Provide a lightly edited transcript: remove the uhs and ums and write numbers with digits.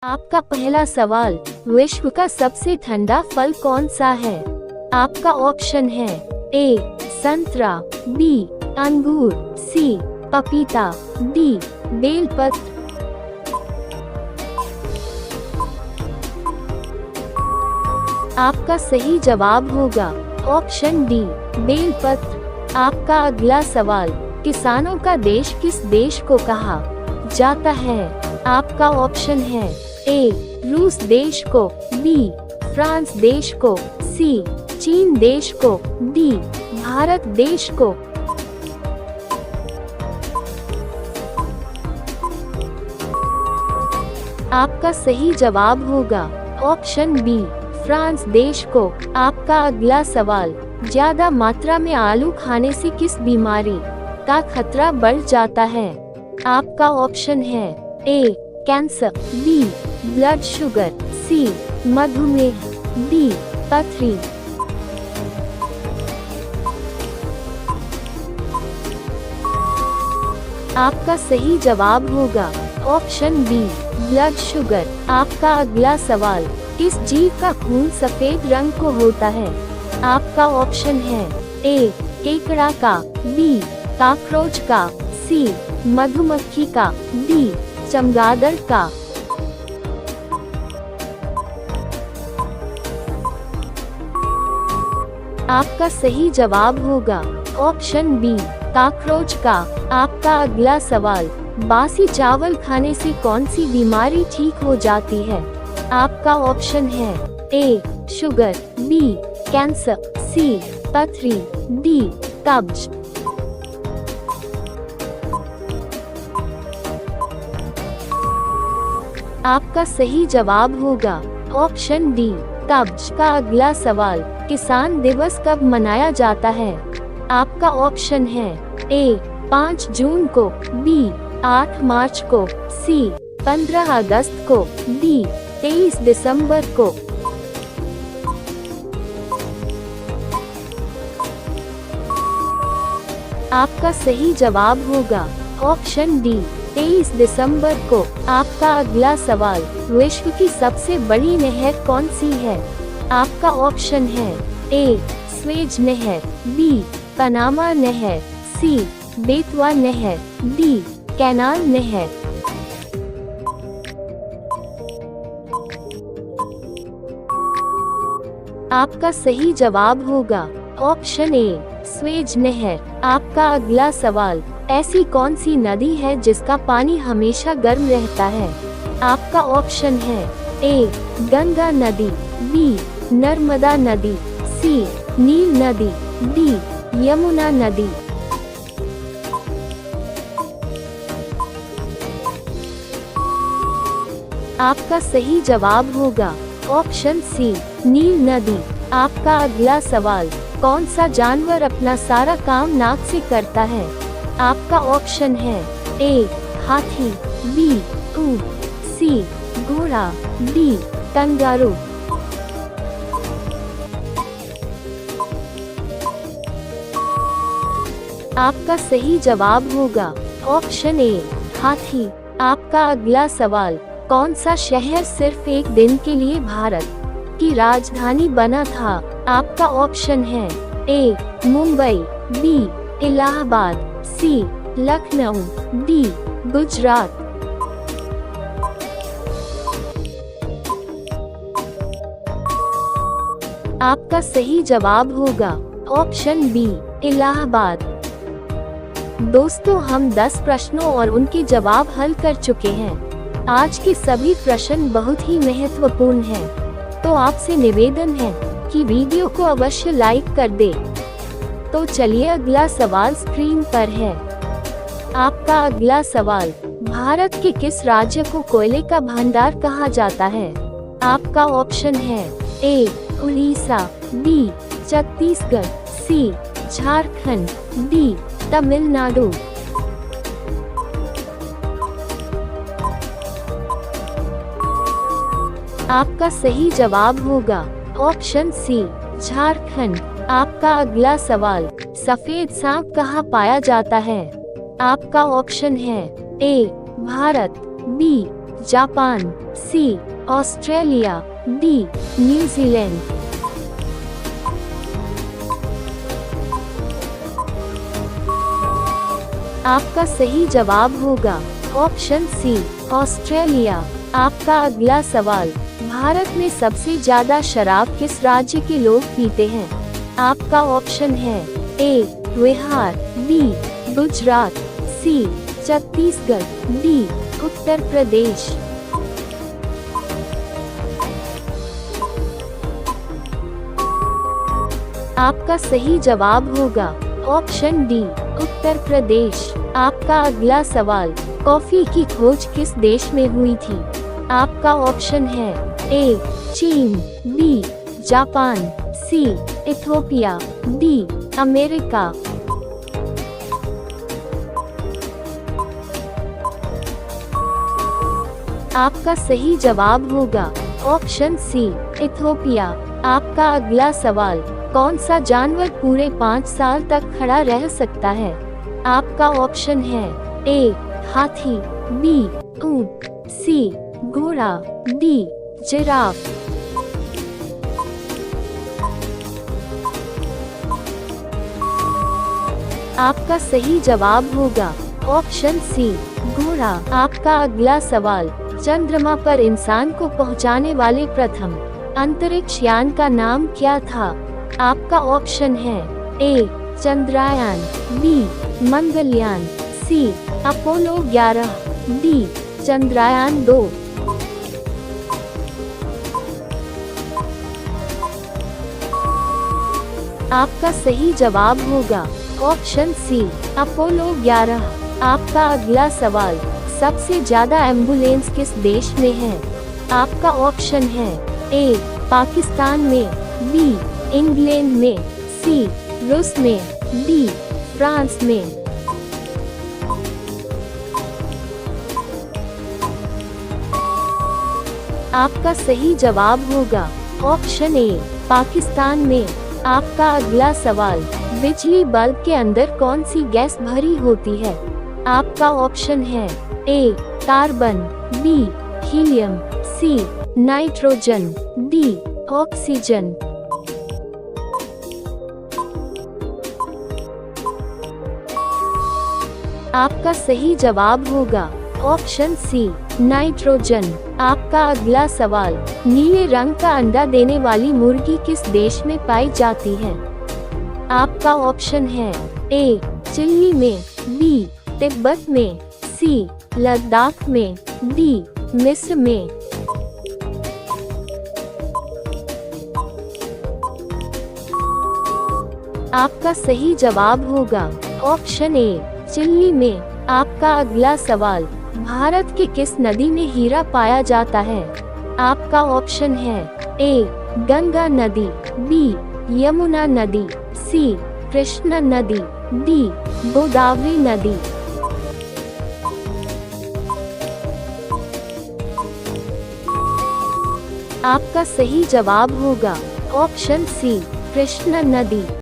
आपका पहला सवाल, विश्व का सबसे ठंडा फल कौन सा है? आपका ऑप्शन है ए संतरा, बी अंगूर, सी पपीता, डी बेलपत्र। आपका सही जवाब होगा ऑप्शन डी बेलपत्र। आपका अगला सवाल, किसानों का देश किस देश को कहा जाता है? आपका ऑप्शन है ए रूस देश को, बी फ्रांस देश को, सी चीन देश को, डी भारत देश को। आपका सही जवाब होगा ऑप्शन बी फ्रांस देश को। आपका अगला सवाल, ज्यादा मात्रा में आलू खाने से किस बीमारी का खतरा बढ़ जाता है? आपका ऑप्शन है ए कैंसर, बी ब्लड शुगर, सी मधुमेह, डी पथरी। आपका सही जवाब होगा ऑप्शन बी ब्लड शुगर। आपका अगला सवाल, किस जीव का खून सफेद रंग को होता है? आपका ऑप्शन है ए केकड़ा का, बी कॉकरोच का, सी मधुमक्खी का, डी चमगादड़ का। आपका सही जवाब होगा ऑप्शन बी कॉकरोच का। आपका अगला सवाल, बासी चावल खाने से कौन सी बीमारी ठीक हो जाती है? आपका ऑप्शन है ए शुगर, बी कैंसर, सी पथरी, डी कब्ज। आपका सही जवाब होगा ऑप्शन डी कब्ज। का अगला सवाल, किसान दिवस कब मनाया जाता है? आपका ऑप्शन है ए 5 जून को, बी 8 मार्च को, सी 15 अगस्त को, डी 23 दिसंबर को। आपका सही जवाब होगा ऑप्शन डी 23 दिसंबर को। आपका अगला सवाल, विश्व की सबसे बड़ी नहर कौन सी है? आपका ऑप्शन है ए स्वेज नहर, बी पनामा नहर, सी बेतवा नहर, डी कैनाल नहर। आपका सही जवाब होगा ऑप्शन ए स्वेज नहर। आपका अगला सवाल, ऐसी कौन सी नदी है जिसका पानी हमेशा गर्म रहता है? आपका ऑप्शन है ए गंगा नदी, बी नर्मदा नदी, सी नील नदी, डी यमुना नदी। आपका सही जवाब होगा ऑप्शन सी नील नदी। आपका अगला सवाल, कौन सा जानवर अपना सारा काम नाक से करता है? आपका ऑप्शन है ए हाथी, बी ऊंट, सी घोड़ा, डी कंगारू। आपका सही जवाब होगा ऑप्शन ए हाथी। आपका अगला सवाल, कौन सा शहर सिर्फ एक दिन के लिए भारत की राजधानी बना था? आपका ऑप्शन है ए मुंबई, बी इलाहाबाद, सी लखनऊ, डी गुजरात। आपका सही जवाब होगा ऑप्शन बी इलाहाबाद। दोस्तों, हम 10 प्रश्नों और उनके जवाब हल कर चुके हैं। आज के सभी प्रश्न बहुत ही महत्वपूर्ण हैं, तो आपसे निवेदन है कि वीडियो को अवश्य लाइक कर दे। तो चलिए, अगला सवाल स्क्रीन पर है। आपका अगला सवाल, भारत के किस राज्य को कोयले का भंडार कहा जाता है? आपका ऑप्शन है ए उड़ीसा, बी छत्तीसगढ़, सी झारखंड, डी तमिलनाडु। आपका सही जवाब होगा ऑप्शन सी झारखंड। आपका अगला सवाल, सफेद सांप कहाँ पाया जाता है? आपका ऑप्शन है ए भारत, बी जापान, सी ऑस्ट्रेलिया, डी न्यूजीलैंड। आपका सही जवाब होगा ऑप्शन सी ऑस्ट्रेलिया। आपका अगला सवाल, भारत में सबसे ज्यादा शराब किस राज्य के लोग पीते हैं? आपका ऑप्शन है ए बिहार, बी गुजरात, सी छत्तीसगढ़, डी उत्तर प्रदेश। आपका सही जवाब होगा ऑप्शन डी उत्तर प्रदेश। आपका अगला सवाल, कॉफी की खोज किस देश में हुई थी? आपका ऑप्शन है ए चीन, बी जापान, सी इथियोपिया, डी अमेरिका। आपका सही जवाब होगा ऑप्शन सी इथियोपिया। आपका अगला सवाल, कौन सा जानवर पूरे 5 साल तक खड़ा रह सकता है? आपका ऑप्शन है ए हाथी, बी ऊंट, सी घोड़ा, डी जिराफ। आपका सही जवाब होगा ऑप्शन सी घोड़ा। आपका अगला सवाल, चंद्रमा पर इंसान को पहुंचाने वाले प्रथम अंतरिक्ष यान का नाम क्या था? आपका ऑप्शन है ए चंद्रयान, बी मंगलयान, सी अपोलो 11, डी चंद्रयान 2। आपका सही जवाब होगा ऑप्शन सी अपोलो 11। आपका अगला सवाल, सबसे ज्यादा एम्बुलेंस किस देश में है? आपका ऑप्शन है ए पाकिस्तान में, बी इंग्लैंड में, सी रूस में, डी फ्रांस में। आपका सही जवाब होगा ऑप्शन ए पाकिस्तान में। आपका अगला सवाल, बिजली बल्ब के अंदर कौन सी गैस भरी होती है? आपका ऑप्शन है A carbon, B helium, C nitrogen, D oxygen. आपका सही जवाब होगा ऑप्शन सी नाइट्रोजन। आपका अगला सवाल, नीले रंग का अंडा देने वाली मुर्गी किस देश में पाई जाती है? आपका ऑप्शन है ए चिली में, बी तिब्बत में, सी लद्दाख में, डी मिस्र में। आपका सही जवाब होगा ऑप्शन ए चिली में। आपका अगला सवाल, भारत के किस नदी में हीरा पाया जाता है? आपका ऑप्शन है ए गंगा नदी, बी यमुना नदी, सी कृष्णा नदी, डी गोदावरी नदी। आपका सही जवाब होगा ऑप्शन सी कृष्णा नदी।